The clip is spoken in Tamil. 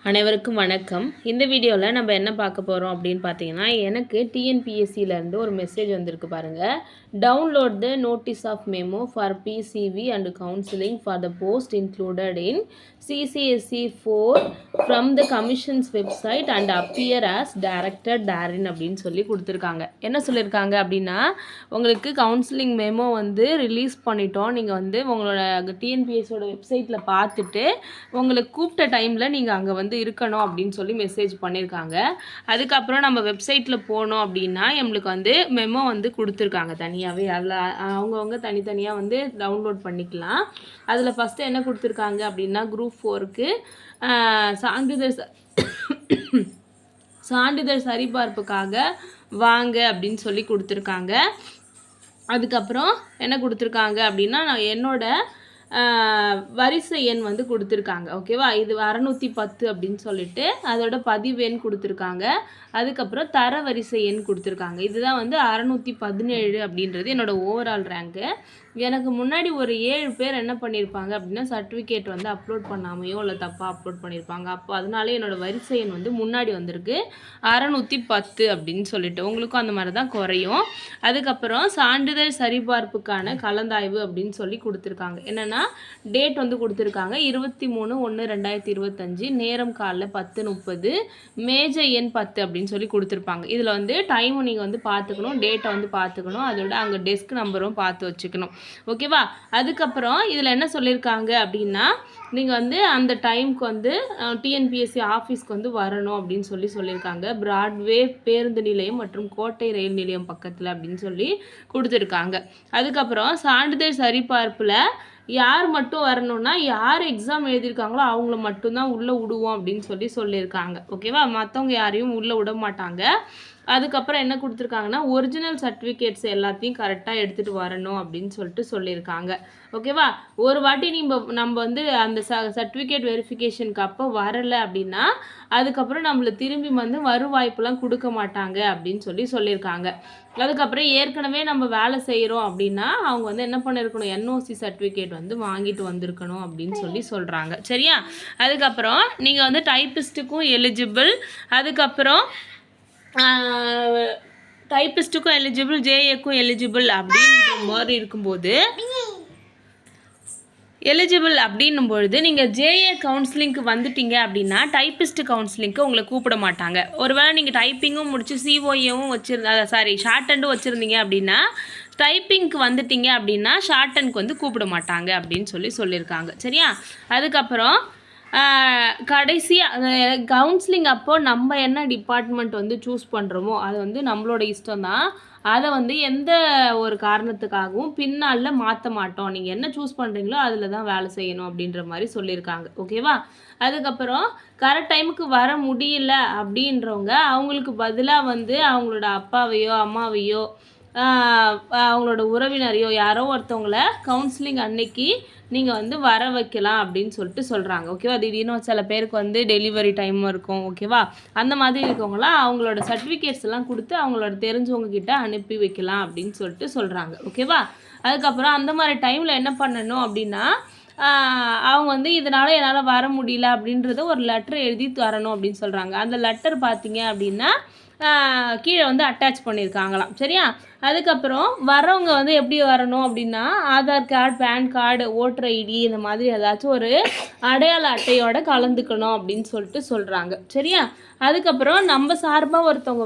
அனைவருக்கும் வணக்கம். இந்த வீடியோவில் நம்ம என்ன பார்க்க போகிறோம் அப்படின்னு பார்த்தீங்கன்னா, எனக்கு டிஎன்பிஎஸ்சிலேருந்து ஒரு மெசேஜ் வந்திருக்கு பாருங்கள். Download the notice of memo for PCV and counselling for the post included in CCSC 4 from the commission's website and appear as directed therein அப்படின்னு சொல்லி கொடுத்துருக்காங்க. என்ன சொல்லியிருக்காங்க அப்படின்னா, உங்களுக்கு கவுன்சிலிங் மெமோ ரிலீஸ் பண்ணிட்டோம். நீங்கள் உங்களோட டிஎன்பிஎஸ்சியோட வெப்சைட்டில் பார்த்துட்டு உங்களுக்கு கூப்பிட்ட டைமில் நீங்கள் அங்கே இருக்கணும் அப்படின்னு சொல்லி மெசேஜ் பண்ணியிருக்காங்க. அதுக்கப்புறம் நம்ம வெப்சைட்டில் போனோம் அப்படின்னா நம்மளுக்கு மெமோ கொடுத்துருக்காங்க தனியாகவே. அதில் அவங்கவுங்க தனித்தனியாக டவுன்லோட் பண்ணிக்கலாம். அதில் ஃபஸ்ட்டு என்ன கொடுத்துருக்காங்க அப்படின்னா, குரூப் 4க்கு சான்றிதழ் சரிபார்ப்புக்காக வாங்க அப்படின்னு சொல்லி கொடுத்துருக்காங்க. அதுக்கப்புறம் என்ன கொடுத்துருக்காங்க அப்படின்னா, நான் என்னோட வரிசை எண் கொடுத்துருக்காங்க. ஓகேவா, இது 610 அப்படின்னு சொல்லிட்டு அதோட பதிவு எண் கொடுத்துருக்காங்க. அதுக்கப்புறம் தர வரிசை எண் கொடுத்துருக்காங்க. இதுதான் 617 அப்படின்றது என்னோட ஓவரால் ரேங்க்கு. எனக்கு முன்னாடி ஒரு 7 பேர் என்ன பண்ணியிருப்பாங்க அப்படின்னா, சர்டிஃபிகேட் அப்லோட் பண்ணாமையோ இல்லை தப்பாக அப்லோட் பண்ணியிருப்பாங்க. அப்போ அதனாலே என்னோட வரிசை எண் முன்னாடி வந்திருக்கு 610 அப்படின்னு சொல்லிட்டு. உங்களுக்கும் அந்த மாதிரி தான் குறையும். அதுக்கப்புறம் சான்றிதழ் சரிபார்ப்புக்கான கலந்தாய்வு அப்படின்னு சொல்லி கொடுத்துருக்காங்க. என்னென்னா டேட் கொடுத்துருக்காங்க 23/1/2025, நேரம் காலைல 10:30, மேஜை எண் 10 அப்படின்னு சொல்லி கொடுத்துருப்பாங்க. இதில் டைமும் நீங்கள் பார்த்துக்கணும், டேட்டை பார்த்துக்கணும், அதோட அங்கே டெஸ்க் நம்பரும் பார்த்து வச்சுக்கணும். ஓகேவா. அதுக்கப்புறம் இதில் என்ன சொல்லியிருக்காங்க அப்படின்னா, நீங்கள் அந்த டைமுக்கு டிஎன்பிஎஸ்சி ஆஃபீஸ்க்கு வரணும் அப்படின்னு சொல்லியிருக்காங்க. பிராட்வே பேருந்து நிலையம் மற்றும் கோட்டை ரயில் நிலையம் பக்கத்தில் அப்படின்னு சொல்லி கொடுத்துருக்காங்க. அதுக்கப்புறம் சான்றிதழ் சரிபார்ப்பில் யார் மட்டும் வரணும்னா, யார் எக்ஸாம் எழுதியிருக்காங்களோ அவங்கள மட்டும்தான் உள்ளே விடுவோம் அப்படின்னு சொல்லியிருக்காங்க. ஓகேவா, மற்றவங்க யாரையும் உள்ளே விட மாட்டாங்க. அதுக்கப்புறம் என்ன கொடுத்துருக்காங்கன்னா, ஒரிஜினல் சர்டிஃபிகேட்ஸ் எல்லாத்தையும் கரெக்டாக எடுத்துகிட்டு வரணும் அப்படின்னு சொல்லியிருக்காங்க. ஓகேவா, ஒரு வாட்டி நம்ம அந்த சர்டிஃபிகேட் வெரிஃபிகேஷனுக்கு அப்போ வரலை அப்படின்னா அதுக்கப்புறம் நம்மளை திரும்பி வருவாய்ப்பெல்லாம் கொடுக்க மாட்டாங்க அப்படின்னு சொல்லியிருக்காங்க. அதுக்கப்புறம் ஏற்கனவே நம்ம வேலை செய்கிறோம் அப்படின்னா அவங்க என்ன பண்ணியிருக்கணும், என்ஓசி சர்டிஃபிகேட் வாங்கிட்டு வந்திருக்கணும் அப்படின்னு சொல்கிறாங்க. சரியா. அதுக்கப்புறம் நீங்கள் டைப்பிஸ்ட்டுக்கும் எலிஜிபிள், அதுக்கப்புறம் டைப்பிஸ்ட்டுக்கும் எலிஜிபிள், ஜேஏக்கும் எலிஜிபிள் அப்படின்ற மாதிரி இருக்கும்போது, எலிஜிபிள் அப்படின்னும் பொழுது நீங்கள் ஜேஏ கவுன்சிலிங்க்கு வந்துட்டீங்க அப்படின்னா டைப்பிஸ்ட் கவுன்சிலிங்க்கு உங்களை கூப்பிட மாட்டாங்க. ஒருவேளை நீங்கள் டைப்பிங்கும் முடிச்சு சிஓஏவும் ஷார்ட் ஹேண்டும் வச்சுருந்தீங்க அப்படின்னா, டைப்பிங்க்கு வந்துட்டீங்க அப்படின்னா ஷார்ட் ஹேண்ட்க்கு கூப்பிட மாட்டாங்க அப்படின்னு சொல்லியிருக்காங்க. சரியா. அதுக்கப்புறம் கடைசியாக கவுன்சிலிங் அப்போது நம்ம என்ன டிபார்ட்மெண்ட் சூஸ் பண்ணுறோமோ அது நம்மளோட இஷ்டம் தான். அதை எந்த ஒரு காரணத்துக்காகவும் பின்னால் மாற்ற மாட்டோம். நீங்கள் என்ன சூஸ் பண்ணுறீங்களோ அதில் தான் வேலை செய்யணும் அப்படின்ற மாதிரி சொல்லியிருக்காங்க. ஓகேவா. அதுக்கப்புறம் கரெக்ட் டைமுக்கு வர முடியல அப்படின்றவங்க அவங்களுக்கு பதிலாக அவங்களோட அப்பாவையோ அம்மாவையோ அவங்களோட உறவினரையோ யாரோ ஒருத்தவங்கள கவுன்சிலிங் அன்னைக்கு நீங்கள் வர வைக்கலாம் அப்படின்னு சொல்கிறாங்க. ஓகேவா. திடீர்னு சில பேருக்கு டெலிவரி டைமும் இருக்கும். ஓகேவா. அந்த மாதிரி இருக்கவங்களாம் அவங்களோட சர்டிஃபிகேட்ஸ் எல்லாம் கொடுத்து அவங்களோட தெரிஞ்சவங்க கிட்ட அனுப்பி வைக்கலாம் அப்படின்னு சொல்கிறாங்க. ஓகேவா. அதுக்கப்புறம் அந்த மாதிரி டைமில் என்ன பண்ணணும் அப்படின்னா, அவங்க இதனால் என்னால் வர முடியல அப்படின்றத ஒரு லெட்டர் எழுதி தரணும் அப்படின்னு சொல்கிறாங்க. அந்த லெட்டர் பார்த்தீங்க அப்படின்னா கீழே அட்டாச் பண்ணியிருக்காங்களாம். சரியா. அதுக்கப்புறம் வரவங்க எப்படி வரணும் அப்படின்னா, Aadhaar card, PAN card, voter ID இந்த மாதிரி ஏதாச்சும் ஒரு அடையாள அட்டையோட கலந்துக்கணும் அப்படின்னு சொல்கிறாங்க. சரியா. அதுக்கப்புறம் நம்ம சார்பாக ஒருத்தவங்க